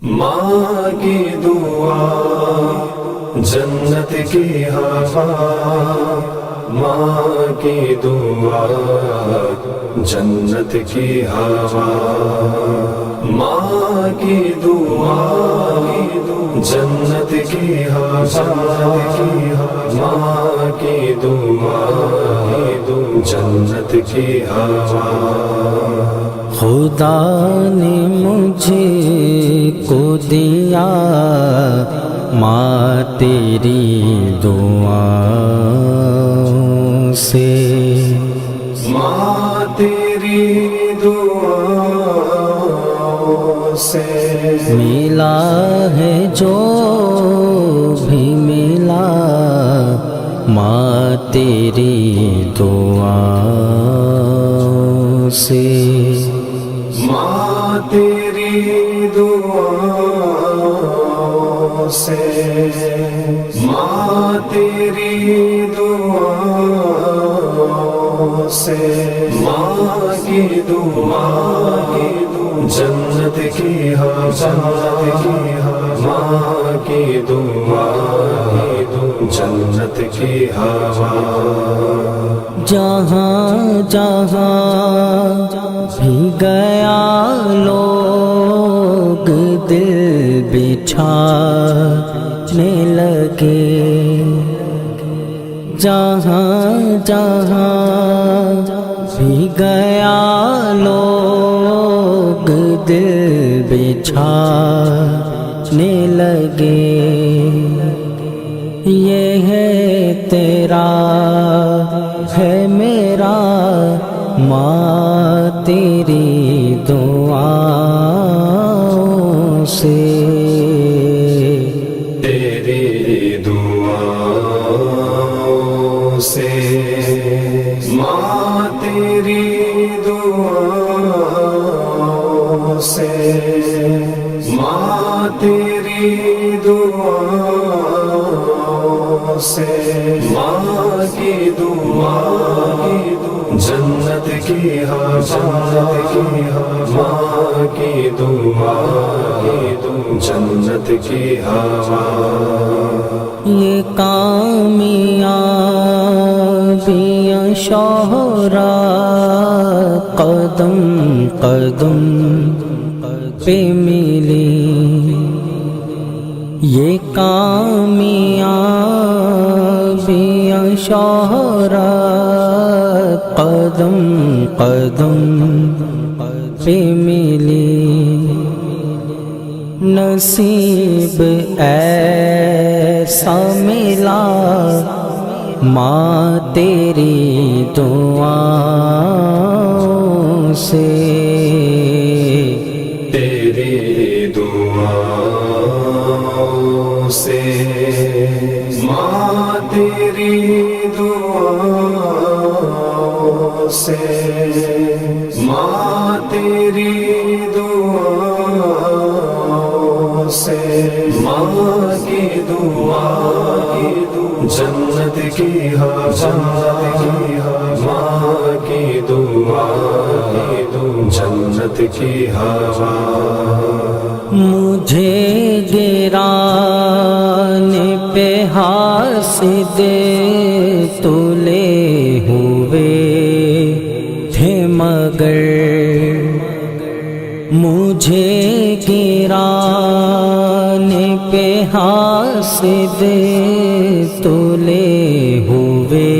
ماں کی دعا جنت کی ہوا، ماں کی دعا جنت کی ہوا، ماں کی دعا جنت کی ہوا، ماں کی دعا جنت کی ہوا۔ خدا نے مجھے کو دیا ماں تیری دعاؤں سے، ماں تیری دعاؤں سے ملا ہے جو بھی ملا ماں تیری دعاؤں سے، ماں تیری دعاؤں سے، ماں تیری دعاؤں سے، ماں کی دعا جنت کی ہوا، ماں کی دعا جنت کی ہوا۔ جہاں جہاں بھی گیا لوگ دل بچھانے لگے، جہاں جہاں بھی گیا لوگ دل بچھانے لگے، یہ ہے تیرا ہے میرا ماں تیری دعاؤں سے، تیری دعاؤں سے، ماں تیری دعاؤں سے، ماں تیری دعاؤں سے، ماں کی دعا جنت کی ہوا، ماں کی دعا جنت کی ہوا۔ یہ کامیابیاں شہرت قدم قدم پہ ملی، یہ کامیابیاں شہرت قدم قدم پہ ملی، نصیب ایسا ملا ماں تیری دعاؤں سے، تیری دعاؤں سے، ماں تیری دعاؤں سے، ماں تیری دعاؤں سے، ماں کی دعا جنت کی ہوا، ماں کی دعا جنت کی ہوا۔ مجھے گرانے پہ حاسد تلے ہوئے تھے مگر، مجھے گرانے پہ حاسد تلے ہوئے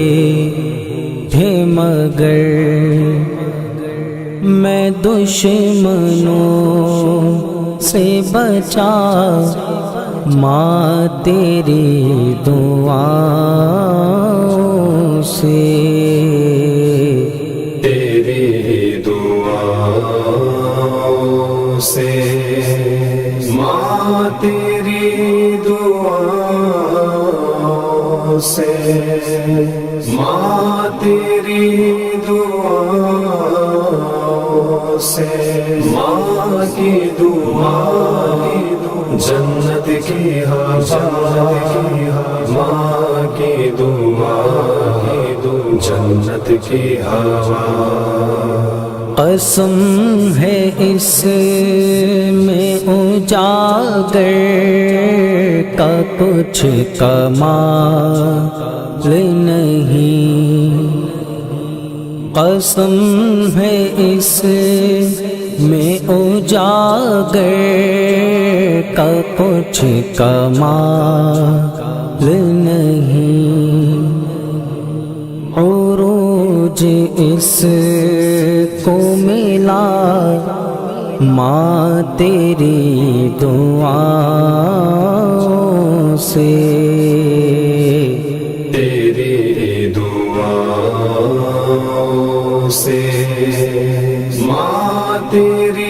تھے مگر، میں دشمنوں سے بچا ماں تیری دعاؤں سے، تیری دعاؤں سے، ماں تیری دعاؤں سے، ماں تیری دعاؤں سے، ماں کی دعا جنت کی ہوا، ماں کی دعا جنت کی ہوا۔ قسم ہے اس میں اجالا اجاگر کا کچھ کمال نہیں، قسم ہے اس میں اجاگر کا کچھ کمال نہیں، عروج اس کو ملا ماں تیری دعاؤں سے، تیری دعاؤں سے، ماں تیری